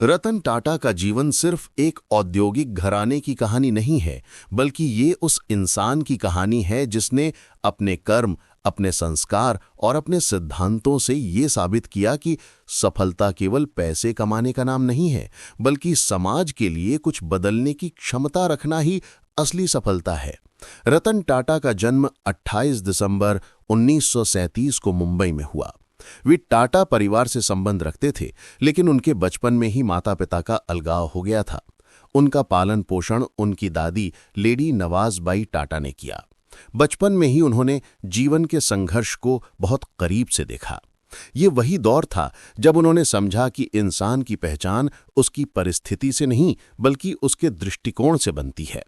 रतन टाटा का जीवन सिर्फ एक औद्योगिक घराने की कहानी नहीं है, बल्कि ये उस इंसान की कहानी है जिसने अपने कर्म, अपने संस्कार और अपने सिद्धांतों से ये साबित किया कि सफलता केवल पैसे कमाने का नाम नहीं है, बल्कि समाज के लिए कुछ बदलने की क्षमता रखना ही असली सफलता है। रतन टाटा का जन्म 28 दिसंबर 1937 को मुंबई में हुआ। वे टाटा परिवार से संबंध रखते थे, लेकिन उनके बचपन में ही माता पिता का अलगाव हो गया था। उनका पालन पोषण उनकी दादी लेडी नवाज़बाई टाटा ने किया। बचपन में ही उन्होंने जीवन के संघर्ष को बहुत करीब से देखा। ये वही दौर था जब उन्होंने समझा कि इंसान की पहचान उसकी परिस्थिति से नहीं, बल्कि उसके दृष्टिकोण से बनती है।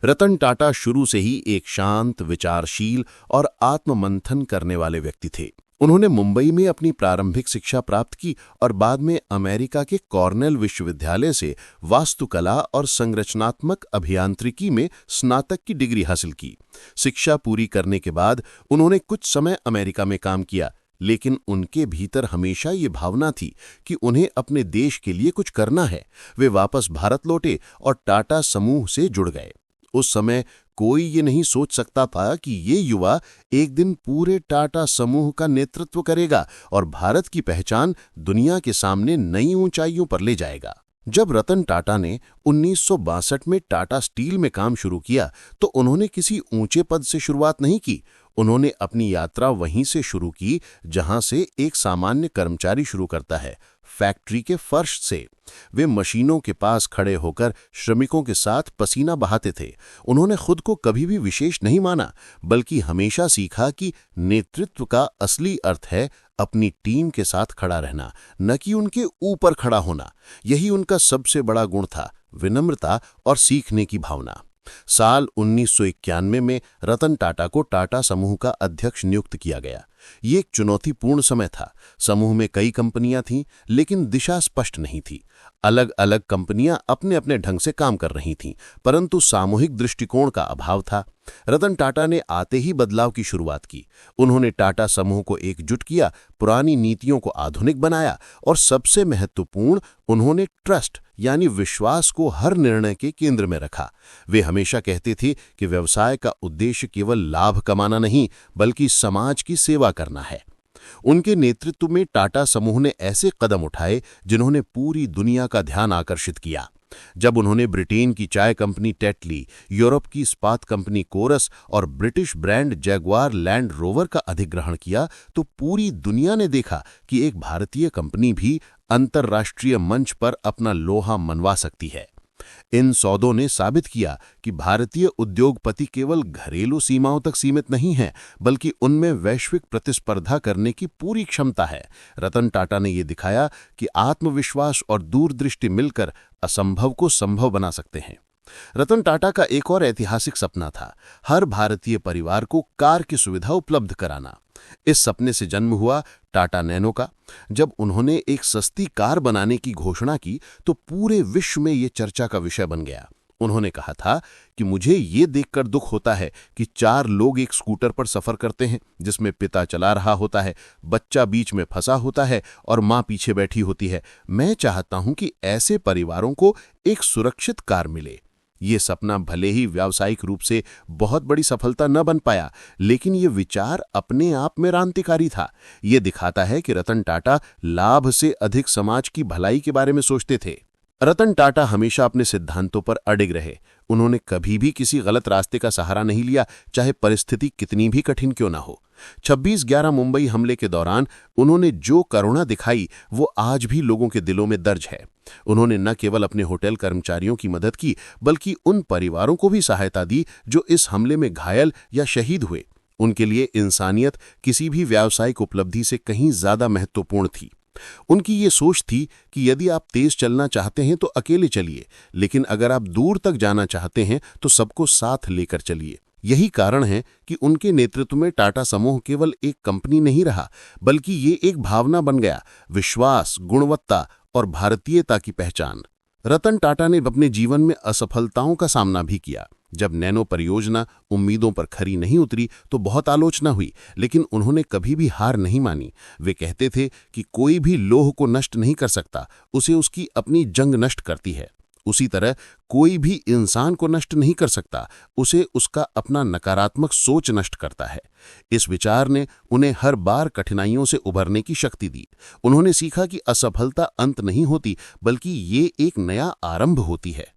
रतन टाटा शुरू से ही एक शांत, विचारशील और आत्ममंथन करने वाले व्यक्ति थे। उन्होंने मुंबई में अपनी प्रारंभिक शिक्षा प्राप्त की और बाद में अमेरिका के कॉर्नेल विश्वविद्यालय से वास्तुकला और संरचनात्मक अभियांत्रिकी में स्नातक की डिग्री हासिल की। शिक्षा पूरी करने के बाद उन्होंने कुछ समय अमेरिका में काम किया, लेकिन उनके भीतर हमेशा ये भावना थी कि उन्हें अपने देश के लिए कुछ करना है। वे वापस भारत लौटे और टाटा समूह से जुड़ गए। उस समय कोई ये नहीं सोच सकता था कि ये युवा एक दिन पूरे टाटा समूह का नेतृत्व करेगा और भारत की पहचान दुनिया के सामने नई ऊंचाइयों पर ले जाएगा। जब रतन टाटा ने 1962 में टाटा स्टील में काम शुरू किया, तो उन्होंने किसी ऊंचे पद से शुरुआत नहीं की। उन्होंने अपनी यात्रा वहीं से शुरू की जहां से एक सामान्य कर्मचारी शुरू करता है, फैक्ट्री के फर्श से। वे मशीनों के पास खड़े होकर श्रमिकों के साथ पसीना बहाते थे। उन्होंने खुद को कभी भी विशेष नहीं माना, बल्कि हमेशा सीखा कि नेतृत्व का असली अर्थ है अपनी टीम के साथ खड़ा रहना, न कि उनके ऊपर खड़ा होना। यही उनका सबसे बड़ा गुण था, विनम्रता और सीखने की भावना। साल 1991 में रतन टाटा को टाटा समूह का अध्यक्ष नियुक्त किया गया। ये एक चुनौतीपूर्ण समय था। समूह में कई कंपनियां थीं, लेकिन दिशा स्पष्ट नहीं थी। अलग अलग कंपनियां अपने अपने ढंग से काम कर रही थीं, परंतु सामूहिक दृष्टिकोण का अभाव था। रतन टाटा ने आते ही बदलाव की शुरुआत की। उन्होंने टाटा समूह को एकजुट किया, पुरानी नीतियों को आधुनिक बनाया और सबसे महत्वपूर्ण, उन्होंने ट्रस्ट यानी विश्वास को हर निर्णय के केंद्र में रखा। वे हमेशा कहते थे कि व्यवसाय का उद्देश्य केवल लाभ कमाना नहीं, बल्कि समाज की सेवा करना है। उनके नेतृत्व में टाटा समूह ने ऐसे कदम उठाए जिन्होंने पूरी दुनिया का ध्यान आकर्षित किया। जब उन्होंने ब्रिटेन की चाय कंपनी टेटली, यूरोप की इस्पात कंपनी कोरस और British brand Jaguar land rover का अधिग्रहण किया, तो पूरी दुनिया ने देखा कि एक भारतीय कंपनी भी अंतर्राष्ट्रीय मंच पर अपना लोहा मनवा सकती है। इन सौदों ने साबित किया कि भारतीय उद्योगपति केवल घरेलू सीमाओं तक सीमित नहीं हैं, बल्कि उनमें वैश्विक प्रतिस्पर्धा करने की पूरी क्षमता है। रतन टाटा ने ये दिखाया कि आत्मविश्वास और दूरदृष्टि मिलकर असंभव को संभव बना सकते हैं। रतन टाटा का एक और ऐतिहासिक सपना था, हर भारतीय परिवार को कार की सुविधा उपलब्ध कराना। इस सपने से जन्म हुआ टाटा नैनो का। जब उन्होंने एक सस्ती कार बनाने की घोषणा की, तो पूरे विश्व में ये चर्चा का विषय बन गया। उन्होंने कहा था कि मुझे ये देखकर दुख होता है कि 4 लोग एक स्कूटर पर सफर करते हैं, जिसमें पिता चला रहा होता है, बच्चा बीच में फंसा होता है और माँ पीछे बैठी होती है। मैं चाहता हूं कि ऐसे परिवारों को एक सुरक्षित कार मिले। ये सपना भले ही व्यावसायिक रूप से बहुत बड़ी सफलता न बन पाया, लेकिन ये विचार अपने आप में क्रांतिकारी था। ये दिखाता है कि रतन टाटा लाभ से अधिक समाज की भलाई के बारे में सोचते थे। रतन टाटा हमेशा अपने सिद्धांतों पर अडिग रहे। उन्होंने कभी भी किसी गलत रास्ते का सहारा नहीं लिया, चाहे परिस्थिति कितनी भी कठिन क्यों ना हो। 26/11 मुंबई हमले के दौरान उन्होंने जो करुणा दिखाई, वो आज भी लोगों के दिलों में दर्ज है। उन्होंने न केवल अपने होटल कर्मचारियों की मदद की, बल्कि उन परिवारों को भी सहायता दी जो इस हमले में घायल या शहीद हुए। उनके लिए इंसानियत किसी भी व्यावसायिक उपलब्धि से कहीं ज्यादा महत्वपूर्ण थी। उनकी ये सोच थी कि यदि आप तेज चलना चाहते हैं तो अकेले चलिए, लेकिन अगर आप दूर तक जाना चाहते हैं तो सबको साथ लेकर चलिए। यही कारण है कि उनके नेतृत्व में टाटा समूह केवल एक कंपनी नहीं रहा, बल्कि ये एक भावना बन गया, विश्वास, गुणवत्ता और भारतीयता की पहचान। रतन टाटा ने अपने जीवन में असफलताओं का सामना भी किया। जब नैनो परियोजना उम्मीदों पर खरी नहीं उतरी तो बहुत आलोचना हुई, लेकिन उन्होंने कभी भी हार नहीं मानी। वे कहते थे कि कोई भी लोह को नष्ट नहीं कर सकता, उसे उसकी अपनी जंग नष्ट करती है। उसी तरह कोई भी इंसान को नष्ट नहीं कर सकता, उसे उसका अपना नकारात्मक सोच नष्ट करता है। इस विचार ने उन्हें हर बार कठिनाइयों से उभरने की शक्ति दी। उन्होंने सीखा कि असफलता अंत नहीं होती, बल्कि ये एक नया आरंभ होती है।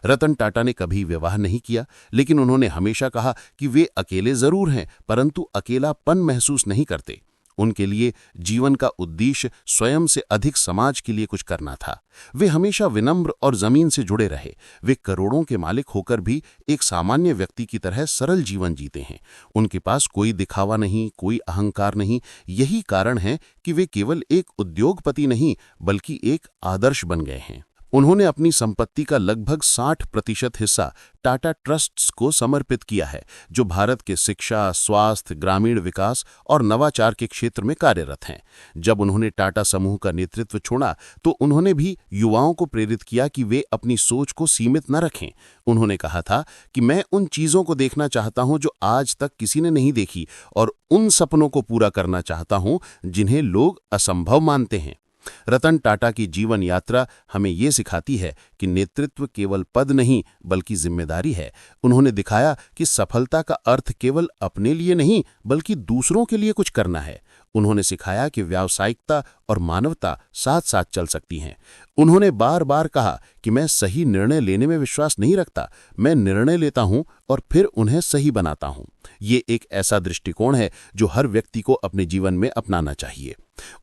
रतन टाटा ने कभी विवाह नहीं किया, लेकिन उन्होंने हमेशा कहा कि वे अकेले जरूर हैं, परंतु अकेलापन महसूस नहीं करते। उनके लिए जीवन का उद्देश्य स्वयं से अधिक समाज के लिए कुछ करना था। वे हमेशा विनम्र और जमीन से जुड़े रहे। वे करोड़ों के मालिक होकर भी एक सामान्य व्यक्ति की तरह सरल जीवन जीते हैं। उनके पास कोई दिखावा नहीं, कोई अहंकार नहीं। यही कारण है कि वे केवल एक उद्योगपति नहीं, बल्कि एक आदर्श बन गए हैं। उन्होंने अपनी संपत्ति का लगभग 60% हिस्सा टाटा ट्रस्ट्स को समर्पित किया है, जो भारत के शिक्षा, स्वास्थ्य, ग्रामीण विकास और नवाचार के क्षेत्र में कार्यरत हैं। जब उन्होंने टाटा समूह का नेतृत्व छोड़ा तो उन्होंने भी युवाओं को प्रेरित किया कि वे अपनी सोच को सीमित न रखें। उन्होंने कहा था कि मैं उन चीजों को देखना चाहता हूं जो आज तक किसी ने नहीं देखी, और उन सपनों को पूरा करना चाहता हूं जिन्हें लोग असंभव मानते हैं। रतन टाटा की जीवन यात्रा हमें ये सिखाती है कि नेतृत्व केवल पद नहीं, बल्कि जिम्मेदारी है। उन्होंने दिखाया कि सफलता का अर्थ केवल अपने लिए नहीं, बल्कि दूसरों के लिए कुछ करना है। उन्होंने सिखाया कि व्यावसायिकता और मानवता साथ साथ चल सकती हैं। उन्होंने बार बार कहा कि मैं सही निर्णय लेने में विश्वास नहीं रखता, मैं निर्णय लेता हूं और फिर उन्हें सही बनाता हूं। ये एक ऐसा दृष्टिकोण है जो हर व्यक्ति को अपने जीवन में अपनाना चाहिए।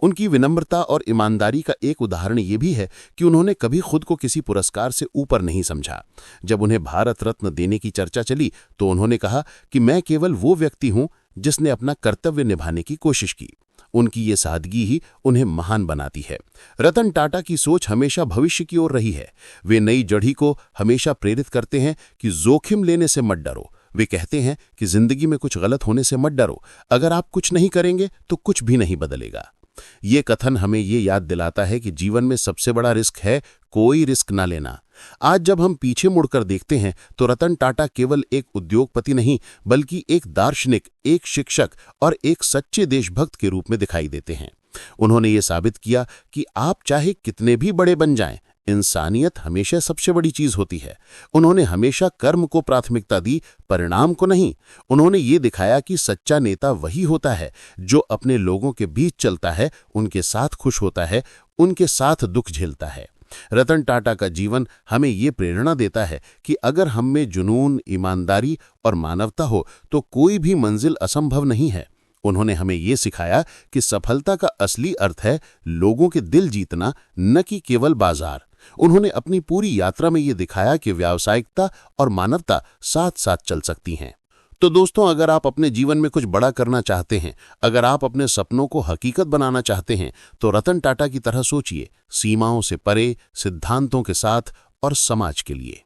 उनकी विनम्रता और ईमानदारी का एक उदाहरण ये भी है कि उन्होंने कभी खुद को किसी पुरस्कार से ऊपर नहीं समझा। जब उन्हें भारत रत्न देने की चर्चा चली तो उन्होंने कहा कि मैं केवल वो व्यक्ति हूं जिसने अपना कर्तव्य निभाने की कोशिश की। उनकी ये सादगी ही उन्हें महान बनाती है। रतन टाटा की सोच हमेशा भविष्य की ओर रही है। वे नई पीढ़ी को हमेशा प्रेरित करते हैं कि जोखिम लेने से मत डरो। वे कहते हैं कि जिंदगी में कुछ गलत होने से मत डरो, अगर आप कुछ नहीं करेंगे तो कुछ भी नहीं बदलेगा। ये कथन हमें ये याद दिलाता है कि जीवन में सबसे बड़ा रिस्क है कोई रिस्क ना लेना। आज जब हम पीछे मुड़कर देखते हैं तो रतन टाटा केवल एक उद्योगपति नहीं, बल्कि एक दार्शनिक, एक शिक्षक और एक सच्चे देशभक्त के रूप में दिखाई देते हैं। उन्होंने ये साबित किया कि आप चाहे कितने भी बड़े बन जाएं, इंसानियत हमेशा सबसे बड़ी चीज होती है। उन्होंने हमेशा कर्म को प्राथमिकता दी, परिणाम को नहीं। उन्होंने ये दिखाया कि सच्चा नेता वही होता है जो अपने लोगों के बीच चलता है, उनके साथ खुश होता है, उनके साथ दुख झेलता है। रतन टाटा का जीवन हमें ये प्रेरणा देता है कि अगर हम में जुनून, ईमानदारी और मानवता हो तो कोई भी मंजिल असंभव नहीं है। उन्होंने हमें ये सिखाया कि सफलता का असली अर्थ है लोगों के दिल जीतना, न कि केवल बाजार। उन्होंने अपनी पूरी यात्रा में ये दिखाया कि व्यावसायिकता और मानवता साथ साथ चल सकती हैं। तो दोस्तों, अगर आप अपने जीवन में कुछ बड़ा करना चाहते हैं, अगर आप अपने सपनों को हकीकत बनाना चाहते हैं, तो रतन टाटा की तरह सोचिए, सीमाओं से परे, सिद्धांतों के साथ और समाज के लिए।